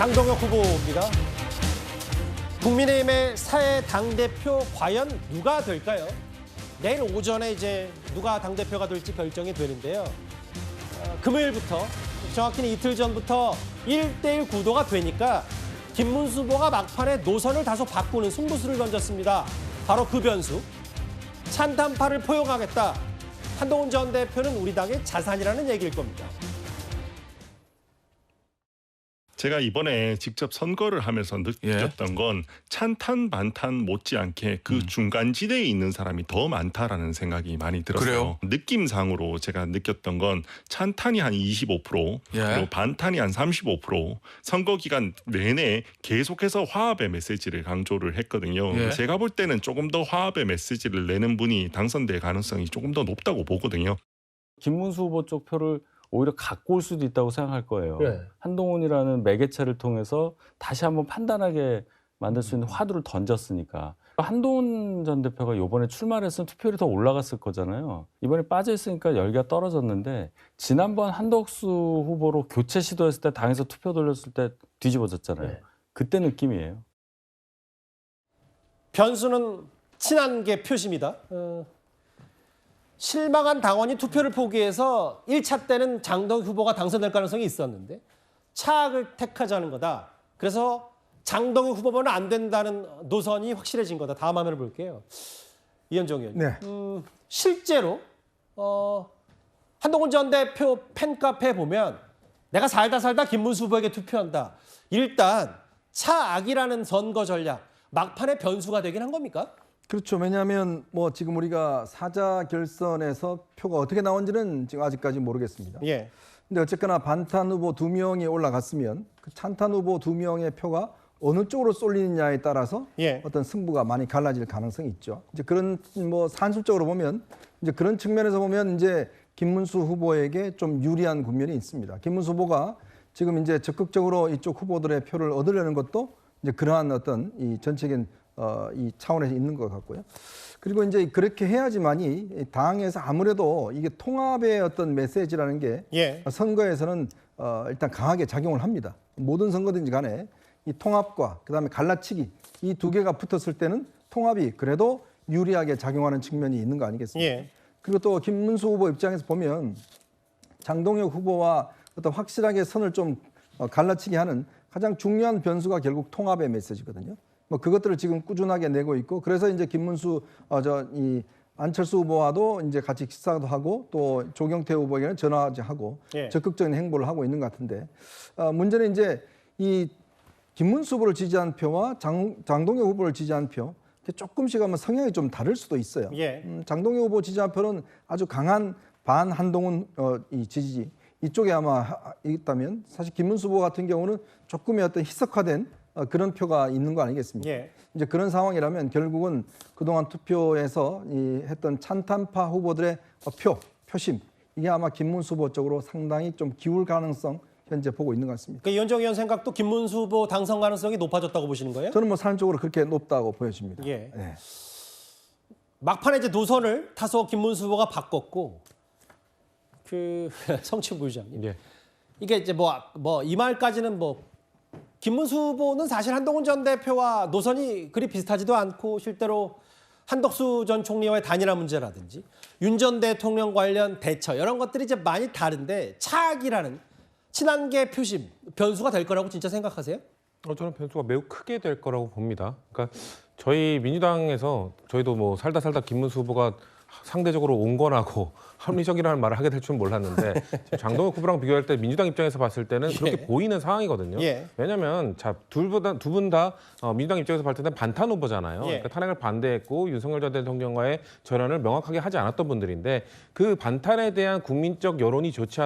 장동혁 후보입니다. 국민의힘의 새 당대표 과연 누가 될까요? 내일 오전에 이제 누가 당대표가 될지 결정이 되는데요. 금요일부터, 정확히는 이틀 전부터 1대1 구도가 되니까 김문수 후보가 막판에 노선을 다소 바꾸는 승부수를 던졌습니다. 바로 그 변수. 찬탄파를 포용하겠다. 한동훈 전 대표는 우리 당의 자산이라는 얘기일 겁니다. 제가 이번에 직접 선거를 하면서 느꼈던 건 찬탄 반탄 못지않게 그 중간지대에 있는 사람이 더 많다라는 생각이 많이 들었어요. 그래요? 느낌상으로 제가 느꼈던 건 찬탄이 한 25%, 그리고 반탄이 한 35%, 선거 기간 내내 계속해서 화합의 메시지를 강조를 했거든요. 제가 볼 때는 조금 더 화합의 메시지를 내는 분이 당선될 가능성이 조금 더 높다고 보거든요. 김문수 후보 쪽 표를 오히려 갖고 올 수도 있다고 생각할 거예요. 한동훈이라는 매개체를 통해서 다시 한번 판단하게 만들 수 있는 화두를 던졌으니까. 한동훈 전 대표가 이번에 출마를 했으면 투표율이 더 올라갔을 거잖아요. 이번에 빠져있으니까 열기가 떨어졌는데 지난번 한덕수 후보로 교체 시도했을 때 당에서 투표 돌렸을 때 뒤집어졌잖아요. 그때 느낌이에요. 변수는 친한계 표심이다. 실망한 당원이 투표를 포기해서 1차 때는 장동혁 후보가 당선될 가능성이 있었는데 차악을 택하자는 거다. 그래서 장동혁 후보는 안 된다는 노선이 확실해진 거다. 다음 화면을 볼게요. 이현정 의원님. 네. 실제로 한동훈 전 대표 팬카페에 보면 내가 살다 김문수 후보에게 투표한다. 일단 차악이라는 선거 전략 막판에 변수가 되긴 한 겁니까? 그렇죠. 왜냐하면 뭐 지금 우리가 사자 결선에서 표가 어떻게 나온지는 지금 아직까지 모르겠습니다. 근데 어쨌거나 반탄 후보 2명이 올라갔으면 그 찬탄 후보 2명의 표가 어느 쪽으로 쏠리느냐에 따라서 어떤 승부가 많이 갈라질 가능성이 있죠. 이제 그런 뭐 산술적으로 보면 이제 그런 측면에서 보면 이제 김문수 후보에게 좀 유리한 국면이 있습니다. 김문수 후보가 지금 이제 적극적으로 이쪽 후보들의 표를 얻으려는 것도 이제 그러한 어떤 이 전체적인 이 차원에서 있는 것 같고요. 그리고 이제 그렇게 해야지만이 당에서 아무래도 이게 통합의 어떤 메시지라는 게 선거에서는 일단 강하게 작용을 합니다. 모든 선거든지 간에 이 통합과 그다음에 갈라치기 이 두 개가 붙었을 때는 통합이 그래도 유리하게 작용하는 측면이 있는 거 아니겠습니까? 그리고 또 김문수 후보 입장에서 보면 장동혁 후보와 어떤 확실하게 선을 좀 갈라치기 하는 가장 중요한 변수가 결국 통합의 메시지거든요. 뭐 그것들을 지금 꾸준하게 내고 있고 그래서 이제 김문수 이 안철수 후보와도 이제 같이 식사도 하고 또 조경태 후보에게는 전화하고 적극적인 행보를 하고 있는 것 같은데 문제는 이제 이 김문수 후보를 지지한 표와 장동혁 후보를 지지한 표 조금씩 하면 성향이 좀 다를 수도 있어요. 장동혁 후보 지지한 표는 아주 강한 반 한동훈 이 지지지 이쪽에 아마 있다면 사실 김문수 후보 같은 경우는 조금의 어떤 희석화된 그런 표가 있는 거 아니겠습니까? 이제 그런 상황이라면 결국은 그동안 투표에서 했던 찬탄파 후보들의 표심 이게 아마 김문수 후보 쪽으로 상당히 좀 기울 가능성 현재 보고 있는 것 같습니다. 그러니까 이현정 의원 생각도 김문수 후보 당선 가능성이 높아졌다고 보시는 거예요? 저는 뭐 사람적으로 그렇게 높다고 보여집니다. 막판에 이제 노선을 다소 김문수 후보가 바꿨고 성취 부의장님 이게 이제 뭐 이 말까지는 뭐 김문수 후보는 사실 한동훈 전 대표와 노선이 그리 비슷하지도 않고 실제로 한덕수 전 총리와의 단일화 문제라든지 윤 전 대통령 관련 대처 이런 것들이 이제 많이 다른데 차악이라는 친한계 표심 변수가 될 거라고 진짜 생각하세요? 저는 변수가 매우 크게 될 거라고 봅니다. 그러니까 저희 민주당에서 저희도 뭐 살다 김문수 후보가 상대적으로 온건하고 합리적이라는 말을 하게 될 줄은 몰랐는데 장동혁 후보랑 비교할 때 민주당 입장에서 봤을 때는 그렇게 보이는 상황이거든요. 왜냐하면 두 분 다 민주당 입장에서 봤을 때는 반탄 후보잖아요. 그러니까 탄핵을 반대했고 윤석열 전 대통령과의 전환을 명확하게 하지 않았던 분들인데 그 반탄에 대한 국민적 여론이 좋지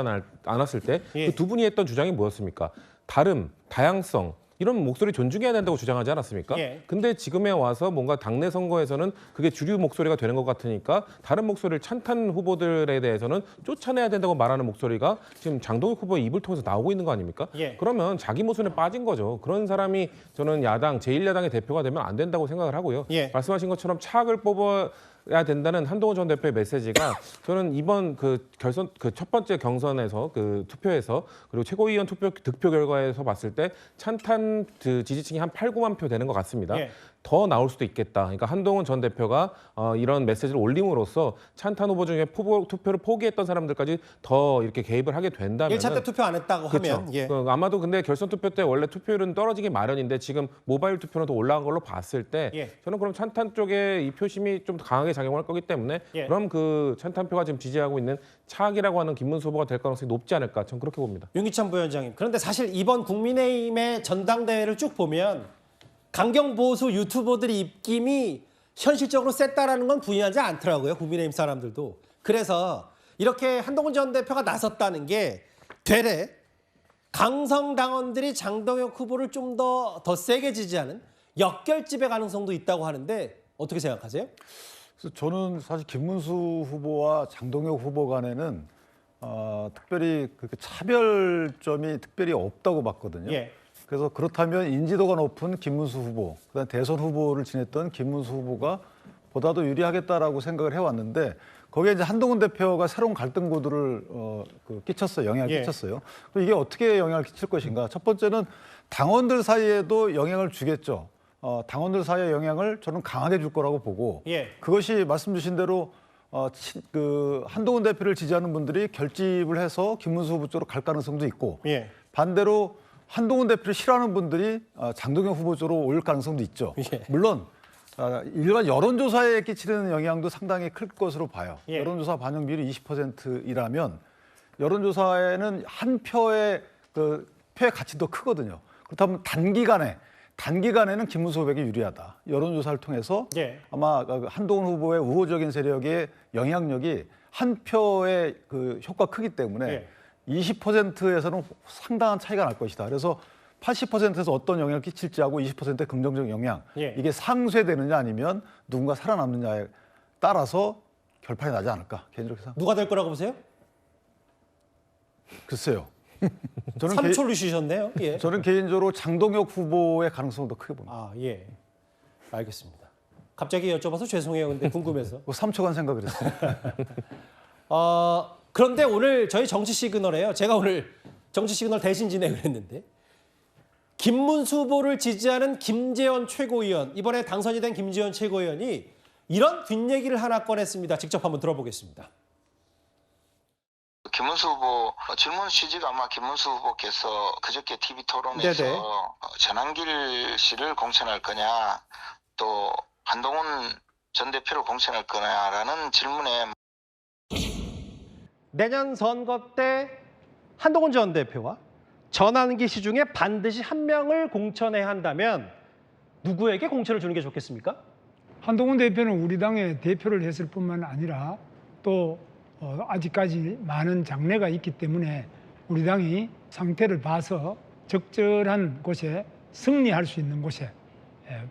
않았을 때 그 두 분이 했던 주장이 뭐였습니까? 다름, 다양성 이런 목소리 존중해야 된다고 주장하지 않았습니까? 근데 지금에 와서 뭔가 당내 선거에서는 그게 주류 목소리가 되는 것 같으니까 다른 목소리를 찬탄 후보들에 대해서는 쫓아내야 된다고 말하는 목소리가 지금 장동혁 후보의 입을 통해서 나오고 있는 거 아닙니까? 그러면 자기 모순에 빠진 거죠. 그런 사람이 저는 야당, 제1야당의 대표가 되면 안 된다고 생각을 하고요. 말씀하신 것처럼 차악을 된다는 한동훈 전 대표의 메시지가 저는 이번 그 결선 그 첫 번째 경선에서 그 투표에서 그리고 최고위원 득표 결과에서 봤을 때 찬탄 그 지지층이 한 8, 9만 표 되는 것 같습니다. 예. 더 나올 수도 있겠다. 그러니까 한동훈 전 대표가 이런 메시지를 올림으로써 찬탄 후보 중에 투표를 포기했던 사람들까지 더 이렇게 개입을 하게 된다면 1차 때 투표 안 했다고 그렇죠. 하면 예. 아마도 근데 결선 투표 때 원래 투표율은 떨어지기 마련인데 지금 모바일 투표는 더 올라간 걸로 봤을 때 예. 저는 그럼 찬탄 쪽에 이 표심이 좀 강하게 작용할 거기 때문에 예. 그럼 그 찬탄표가 지금 지지하고 있는 차악이라고 하는 김문수 후보가 될 가능성이 높지 않을까 저는 그렇게 봅니다. 윤기찬 부위원장님. 그런데 사실 이번 국민의힘의 전당대회를 쭉 보면 강경 보수 유튜버들의 입김이 현실적으로 셌다라는 건 부인하지 않더라고요. 국민의힘 사람들도. 그래서 이렇게 한동훈 전 대표가 나섰다는 게 되레 강성 당원들이 장동혁 후보를 좀 더 세게 지지하는 역결집의 가능성도 있다고 하는데 어떻게 생각하세요? 그래서 저는 사실 김문수 후보와 장동혁 후보 간에는 특별히 그 차별점이 특별히 없다고 봤거든요. 예. 그래서 그렇다면 인지도가 높은 김문수 후보, 그다음 대선 후보를 지냈던 김문수 후보가 보다도 유리하겠다라고 생각을 해왔는데 거기에 이제 한동훈 대표가 새로운 갈등 구도를 끼쳤어요. 영향을 예. 끼쳤어요. 그럼 이게 어떻게 영향을 끼칠 것인가? 첫 번째는 당원들 사이에도 영향을 주겠죠. 당원들 사이의 영향을 저는 강하게 줄 거라고 보고 예. 그것이 말씀 주신 대로 한동훈 대표를 지지하는 분들이 결집을 해서 김문수 후보 쪽으로 갈 가능성도 있고 예. 반대로 한동훈 대표를 싫어하는 분들이 장동혁 후보 쪽으로 올 가능성도 있죠. 예. 물론 일반 여론조사에 끼치는 영향도 상당히 클 것으로 봐요. 예. 여론조사 반영 비율이 20%이라면 여론조사에는 한 표의 표의 가치도 크거든요. 그렇다면 단기간에는 김문수 후보에게 유리하다. 여론조사를 통해서 예. 아마 한동훈 후보의 우호적인 세력의 영향력이 한 표의 그 효과가 크기 때문에 예. 20%에서는 상당한 차이가 날 것이다. 그래서 80%에서 어떤 영향을 끼칠지 하고 20%의 긍정적 영향 예. 이게 상쇄되느냐 아니면 누군가 살아남느냐에 따라서 결판이 나지 않을까 개인적으로 생각합니다. 누가 될 거라고 보세요? 글쎄요. 저는 3초를 쉬셨네요. 예. 저는 개인적으로 장동혁 후보의 가능성을 더 크게 봅니다. 아, 예. 알겠습니다. 갑자기 여쭤봐서 죄송해요. 근데 궁금해서. 3초간 생각을 했어요. 그런데 오늘 저희 정치 시그널에요. 제가 오늘 정치 시그널 대신 진행을 했는데 김문수 후보를 지지하는 김재원 최고위원, 이번에 당선이 된 김재원 최고위원이 이런 뒷얘기를 하나 꺼냈습니다. 직접 한번 들어보겠습니다. 김문수 후보 질문 취지가 아마 김문수 후보께서 그저께 TV 토론에서 네네. 전한길 씨를 공천할 거냐 또 한동훈 전 대표를 공천할 거냐라는 질문에 내년 선거 때 한동훈 전 대표와 전환기 씨 중에 반드시 한 명을 공천해야 한다면 누구에게 공천을 주는 게 좋겠습니까? 한동훈 대표는 우리 당의 대표를 했을 뿐만 아니라 또 아직까지 많은 장래가 있기 때문에 우리 당이 상태를 봐서 적절한 곳에 승리할 수 있는 곳에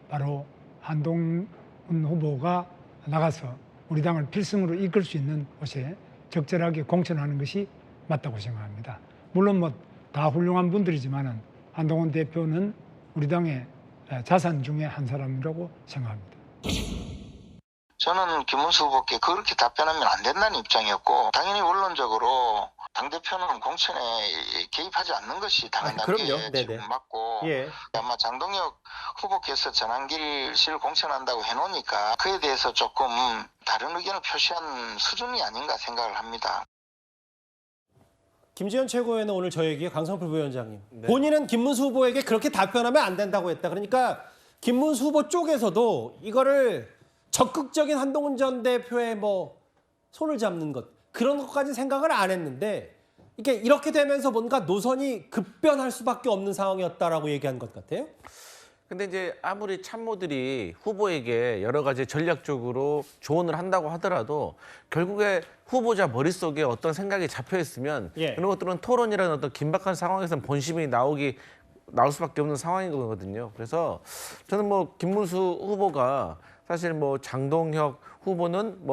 바로 한동훈 후보가 나가서 우리 당을 필승으로 이끌 수 있는 곳에 적절하게 공천하는 것이 맞다고 생각합니다. 물론 뭐 다 훌륭한 분들이지만은 한동훈 대표는 우리 당의 자산 중에 한 사람이라고 생각합니다. 저는 김문수 후보께 그렇게 답변하면 안 된다는 입장이었고 당연히 원론적으로 당대표는 공천에 개입하지 않는 것이 당연하게 지금 맞고 예. 아마 장동혁 후보께서 전한길 씨를 공천한다고 해놓으니까 그에 대해서 조금 다른 의견을 표시한 수준이 아닌가 생각을 합니다. 김재현 최고위원은 오늘 저에게 강성필 부위원장님, 본인은 김문수 후보에게 그렇게 답변하면 안 된다고 했다. 그러니까 김문수 후보 쪽에서도 이거를 적극적인 한동훈 전 대표의 손을 잡는 것, 그런 것까지 생각을 안 했는데 이렇게 되면서 뭔가 노선이 급변할 수밖에 없는 상황이었다라고 얘기한 것 같아요. 근데 이제 아무리 참모들이 후보에게 여러 가지 전략적으로 조언을 한다고 하더라도 결국에 후보자 머릿속에 어떤 생각이 잡혀 있으면 그런 것들은 토론이라는 어떤 긴박한 상황에서는 본심이 나올 수밖에 없는 상황인 거거든요. 그래서 저는 김문수 후보가 사실 장동혁 후보는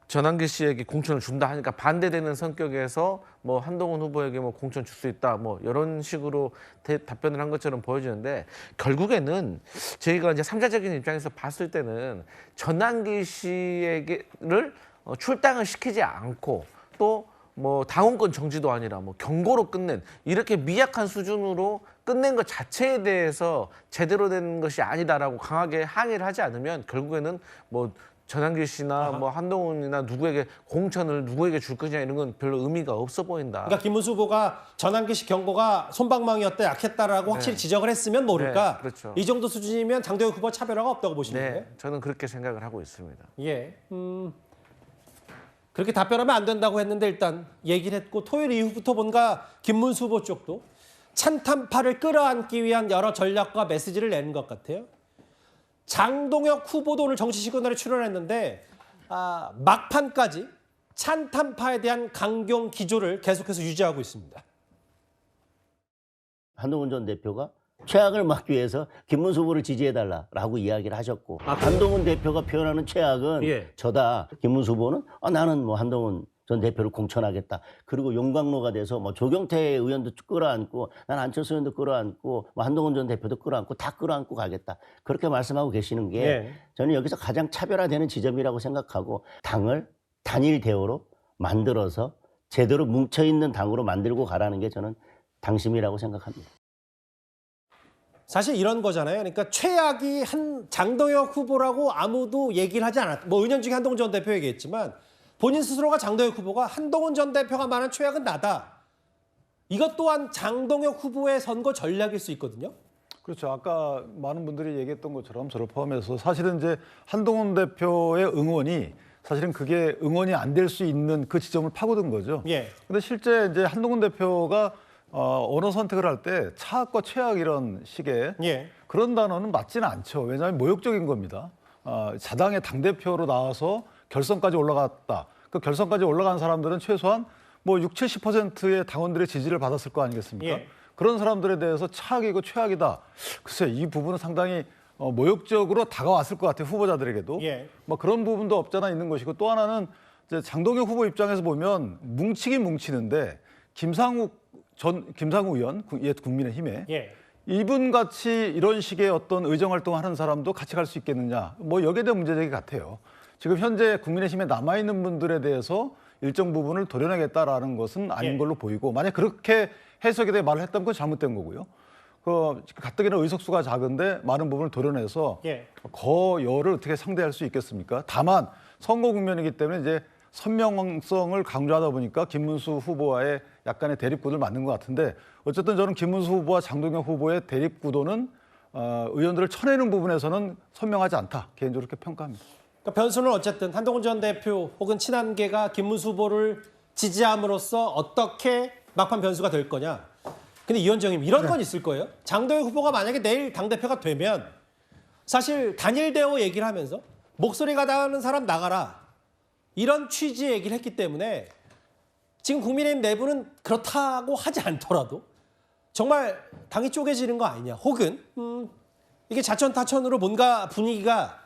전환기 씨에게 공천을 준다 하니까 반대되는 성격에서 뭐 한동훈 후보에게 뭐 공천 줄 수 있다 뭐 이런 식으로 답변을 한 것처럼 보여지는데 결국에는 저희가 이제 삼자적인 입장에서 봤을 때는 전환기 씨에게를 출당을 시키지 않고 또 뭐 당원권 정지도 아니라 뭐 경고로 끝낸 이렇게 미약한 수준으로 끝낸 것 자체에 대해서 제대로 된 것이 아니다라고 강하게 항의를 하지 않으면 결국에는 뭐 전환기 씨나 뭐 한동훈이나 누구에게 공천을 누구에게 줄 거냐 이런 건 별로 의미가 없어 보인다. 그러니까 김문수 후보가 전환기 씨 경고가 솜방망이였다 약했다라고 확실히 지적을 했으면 모를까. 네, 그렇죠. 이 정도 수준이면 장도영 후보 차별화가 없다고 보시는 거예요? 저는 그렇게 생각을 하고 있습니다. 예. 그렇게 답변하면 안 된다고 했는데 일단 얘기를 했고 토요일 이후부터 뭔가 김문수 후보 쪽도 찬탄파를 끌어안기 위한 여러 전략과 메시지를 내는 것 같아요. 장동혁 후보도 오늘 정치시그널에 출연했는데 막판까지 찬탄파에 대한 강경 기조를 계속해서 유지하고 있습니다. 한동훈 전 대표가 최악을 막기 위해서 김문수 후보를 지지해달라라고 이야기를 하셨고 한동훈 대표가 표현하는 최악은 저다. 김문수 후보는 나는 뭐 한동훈 전 대표를 공천하겠다. 그리고 용광로가 돼서 뭐 조경태 의원도 끌어안고 난 안철수 의원도 끌어안고 뭐 한동훈 전 대표도 끌어안고 다 끌어안고 가겠다. 그렇게 말씀하고 계시는 게 저는 여기서 가장 차별화되는 지점이라고 생각하고 당을 단일 대우로 만들어서 제대로 뭉쳐있는 당으로 만들고 가라는 게 저는 당심이라고 생각합니다. 사실 이런 거잖아요. 그러니까 최악이 장동혁 후보라고 아무도 얘기를 하지 않았다. 뭐 은연중에 한동훈 전 대표 얘기했지만 본인 스스로가 장동혁 후보가 한동훈 전 대표가 말한 최악은 나다. 이것 또한 장동혁 후보의 선거 전략일 수 있거든요. 그렇죠. 아까 많은 분들이 얘기했던 것처럼 저를 포함해서 사실은 이제 한동훈 대표의 응원이 사실은 그게 응원이 안 될 수 있는 그 지점을 파고든 거죠. 근데 실제 이제 한동훈 대표가 언어 선택을 할 때 차악과 최악 이런 식의 그런 단어는 맞지는 않죠. 왜냐하면 모욕적인 겁니다. 자당의 당대표로 나와서 결선까지 올라갔다. 그 결선까지 올라간 사람들은 최소한 뭐 60, 70%의 당원들의 지지를 받았을 거 아니겠습니까? 그런 사람들에 대해서 차악이고 최악이다. 글쎄 이 부분은 상당히 모욕적으로 다가왔을 것 같아요. 후보자들에게도. 뭐 그런 부분도 없잖아 있는 것이고 또 하나는 이제 장동혁 후보 입장에서 보면 뭉치긴 뭉치는데 김상우 의원, 옛 국민의힘에 이분 같이 이런 식의 어떤 의정 활동하는 사람도 같이 갈 수 있겠느냐. 뭐 여기에 대한 문제제기 같아요. 지금 현재 국민의힘에 남아있는 분들에 대해서 일정 부분을 도려내겠다라는 것은 아닌 걸로 보이고 만약 그렇게 해석에 대해 말을 했다면 그건 잘못된 거고요. 가뜩이나 의석수가 작은데 많은 부분을 도려내서 거여를 어떻게 상대할 수 있겠습니까? 다만 선거 국면이기 때문에 이제 선명성을 강조하다 보니까 김문수 후보와의 약간의 대립구도를 만든 것 같은데 어쨌든 저는 김문수 후보와 장동혁 후보의 대립구도는 의원들을 쳐내는 부분에서는 선명하지 않다. 개인적으로 그렇게 평가합니다. 그러니까 변수는 어쨌든 한동훈 전 대표 혹은 친한계가 김문수 후보를 지지함으로써 어떻게 막판 변수가 될 거냐. 근데 이현정님 이런 건 있을 거예요. 장동혁 후보가 만약에 내일 당대표가 되면 사실 단일 대우 얘기를 하면서 목소리가 나가는 사람 나가라. 이런 취지의 얘기를 했기 때문에 지금 국민의힘 내부는 그렇다고 하지 않더라도 정말 당이 쪼개지는 거 아니냐. 혹은 이게 자천타천으로 뭔가 분위기가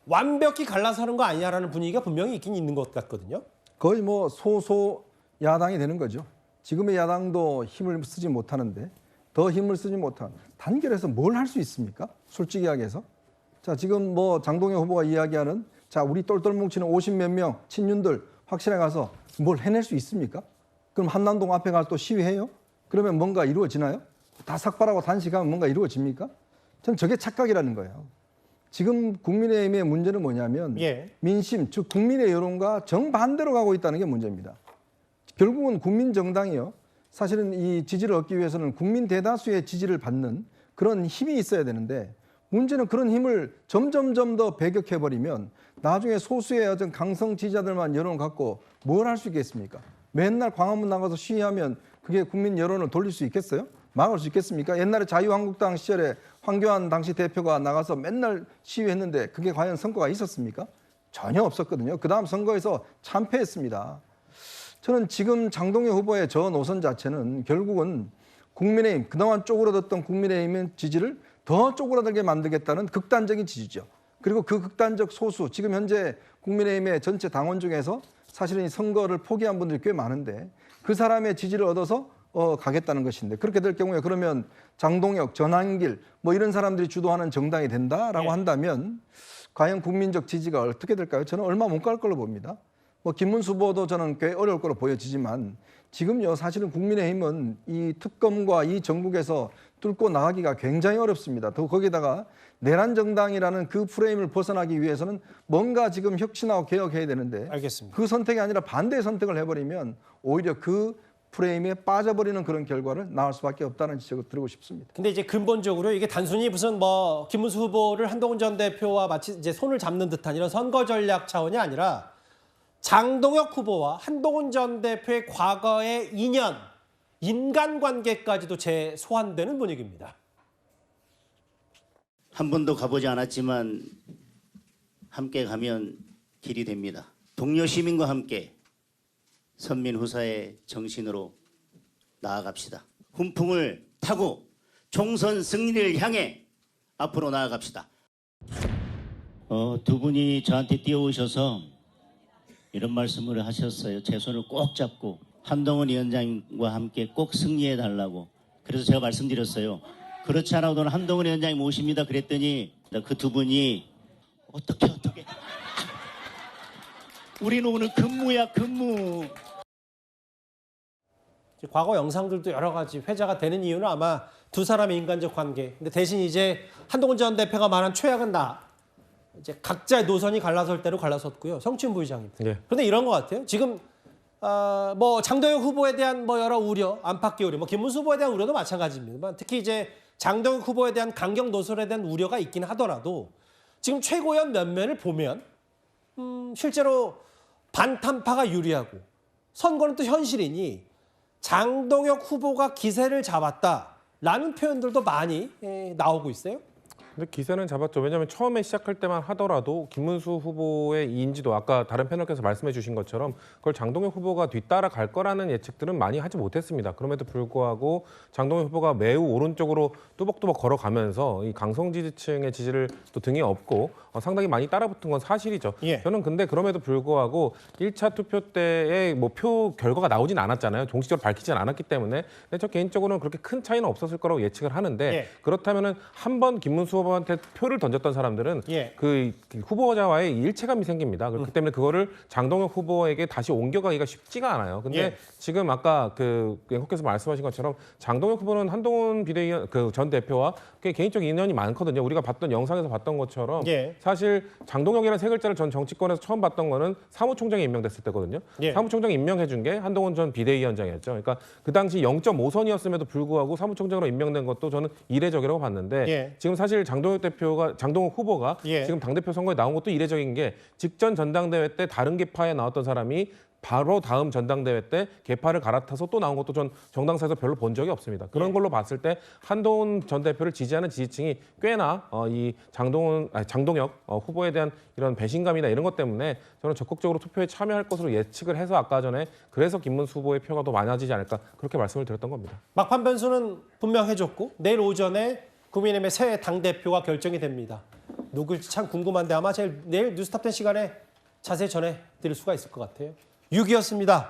완벽히 갈라서는 거 아니냐라는 분위기가 분명히 있긴 있는 것 같거든요. 거의 뭐 소소 야당이 되는 거죠. 지금의 야당도 힘을 쓰지 못하는데 더 힘을 쓰지 못한 단결해서 뭘 할 수 있습니까? 솔직히 이야기해서. 자, 지금 뭐 장동혁 후보가 이야기하는 자, 우리 똘똘 뭉치는 50몇 명 친윤들 확실하게 가서 뭘 해낼 수 있습니까? 그럼 한남동 앞에 가서 또 시위해요? 그러면 뭔가 이루어지나요? 다 삭발하고 단식하면 뭔가 이루어집니까? 저는 저게 착각이라는 거예요. 지금 국민의힘의 문제는 뭐냐면 민심, 즉 국민의 여론과 정반대로 가고 있다는 게 문제입니다. 결국은 국민정당이요. 사실은 이 지지를 얻기 위해서는 국민 대다수의 지지를 받는 그런 힘이 있어야 되는데 문제는 그런 힘을 점점 더 배격해버리면 나중에 소수의 어떤 강성 지지자들만 여론을 갖고 뭘 할 수 있겠습니까? 맨날 광화문 나가서 시위하면 그게 국민 여론을 돌릴 수 있겠어요? 막을 수 있겠습니까? 옛날에 자유한국당 시절에 황교안 당시 대표가 나가서 맨날 시위했는데 그게 과연 성과가 있었습니까? 전혀 없었거든요. 그 다음 선거에서 참패했습니다. 저는 지금 장동혁 후보의 저 노선 자체는 결국은 국민의힘, 그동안 쪼그라들었던 국민의힘의 지지를 더 쪼그라들게 만들겠다는 극단적인 지지죠. 그리고 그 극단적 소수, 지금 현재 국민의힘의 전체 당원 중에서 사실은 이 선거를 포기한 분들이 꽤 많은데 그 사람의 지지를 얻어서 가겠다는 것인데 그렇게 될 경우에 그러면 장동혁, 전한길 뭐 이런 사람들이 주도하는 정당이 된다라고 한다면 과연 국민적 지지가 어떻게 될까요? 저는 얼마 못 갈 걸로 봅니다. 뭐 김문수 후보도 저는 꽤 어려울 거로 보여지지만 지금요 사실은 국민의힘은 이 특검과 이 전국에서 뚫고 나가기가 굉장히 어렵습니다. 또 거기다가 내란 정당이라는 그 프레임을 벗어나기 위해서는 뭔가 지금 혁신하고 개혁해야 되는데 알겠습니다. 그 선택이 아니라 반대의 선택을 해버리면 오히려 그 프레임에 빠져버리는 그런 결과를 낳을 수밖에 없다는 지적을 드리고 싶습니다. 근데 이제 근본적으로 이게 단순히 무슨 뭐 김문수 후보를 한동훈 전 대표와 마치 이제 손을 잡는 듯한 이런 선거 전략 차원이 아니라 장동혁 후보와 한동훈 전 대표의 과거의 인연, 인간관계까지도 재소환되는 분위기입니다. 한 번도 가보지 않았지만 함께 가면 길이 됩니다. 동료 시민과 함께 선민후사의 정신으로 나아갑시다. 훈풍을 타고 총선 승리를 향해 앞으로 나아갑시다. 두 분이 저한테 뛰어오셔서 이런 말씀을 하셨어요. 제 손을 꼭 잡고 한동훈 위원장과 함께 꼭 승리해달라고. 그래서 제가 말씀드렸어요. 그렇지 않아도 한동훈 위원장이 모십니다. 그랬더니 그 두 분이 어떻게 우리는 오늘 근무야 근무. 과거 영상들도 여러 가지 회자가 되는 이유는 아마 두 사람의 인간적 관계. 근데 대신 이제 한동훈 전 대표가 말한 최악은 이제 각자의 노선이 갈라설 대로 갈라섰고요. 성취인 부의장입니다. 네. 그런데 이런 것 같아요. 지금 뭐 장동혁 후보에 대한 뭐 여러 우려, 안팎의 우려, 뭐 김문수 후보에 대한 우려도 마찬가지입니다만 특히 이제 장동혁 후보에 대한 강경 노선에 대한 우려가 있긴 하더라도 지금 최고위원 면면을 보면 실제로 반탄파가 유리하고 선거는 또 현실이니 장동혁 후보가 기세를 잡았다라는 표현들도 많이 나오고 있어요. 근데 기세는 잡았죠. 왜냐하면 처음에 시작할 때만 하더라도 김문수 후보의 인지도 아까 다른 패널께서 말씀해 주신 것처럼 그걸 장동혁 후보가 뒤따라 갈 거라는 예측들은 많이 하지 못했습니다. 그럼에도 불구하고 장동혁 후보가 매우 오른쪽으로 뚜벅뚜벅 걸어가면서 이 강성 지지층의 지지를 또 등에 업고 상당히 많이 따라붙은 건 사실이죠. 예. 저는 근데 그럼에도 불구하고 1차 투표 때의 뭐 표 결과가 나오진 않았잖아요. 공식적으로 밝히진 않았기 때문에. 근데 저 개인적으로는 그렇게 큰 차이는 없었을 거라고 예측을 하는데 예. 그렇다면은 한 번 김문수 후보한테 표를 던졌던 사람들은 예. 그 후보자와의 일체감이 생깁니다. 그렇기 때문에 그거를 장동혁 후보에게 다시 옮겨가기가 쉽지가 않아요. 근데 예. 지금 아까 그 영국께서 말씀하신 것처럼 장동혁 후보는 한동훈 비대위원 그 전 대표와 꽤 개인적 인연이 많거든요. 우리가 봤던 영상에서 봤던 것처럼 예. 사실 장동혁이라는 세 글자를 전 정치권에서 처음 봤던 거는 사무총장이 임명됐을 때거든요. 예. 사무총장 임명해 준 게 한동훈 전 비대위원장이었죠. 그러니까 그 당시 0.5선이었음에도 불구하고 사무총장으로 임명된 것도 저는 이례적이라고 봤는데 예. 지금 사실 장동혁 후보가 예. 지금 당대표 선거에 나온 것도 이례적인 게 직전 전당대회 때 다른 계파에 나왔던 사람이 바로 다음 전당대회 때 계파를 갈아타서 또 나온 것도 전 정당사에서 별로 본 적이 없습니다. 그런 걸로 봤을 때 한동훈 전 대표를 지지하는 지지층이 꽤나 이 장동혁 후보에 대한 이런 배신감이나 이런 것 때문에 저는 적극적으로 투표에 참여할 것으로 예측을 해서 아까 전에 그래서 김문수 후보의 표가 더 많아지지 않을까 그렇게 말씀을 드렸던 겁니다. 막판 변수는 분명해졌고 내일 오전에 국민의힘의 새 당대표가 결정이 됩니다. 누굴지 참 궁금한데 아마 내일 뉴스탑10 시간에 자세히 전해드릴 수가 있을 것 같아요. 6위였습니다.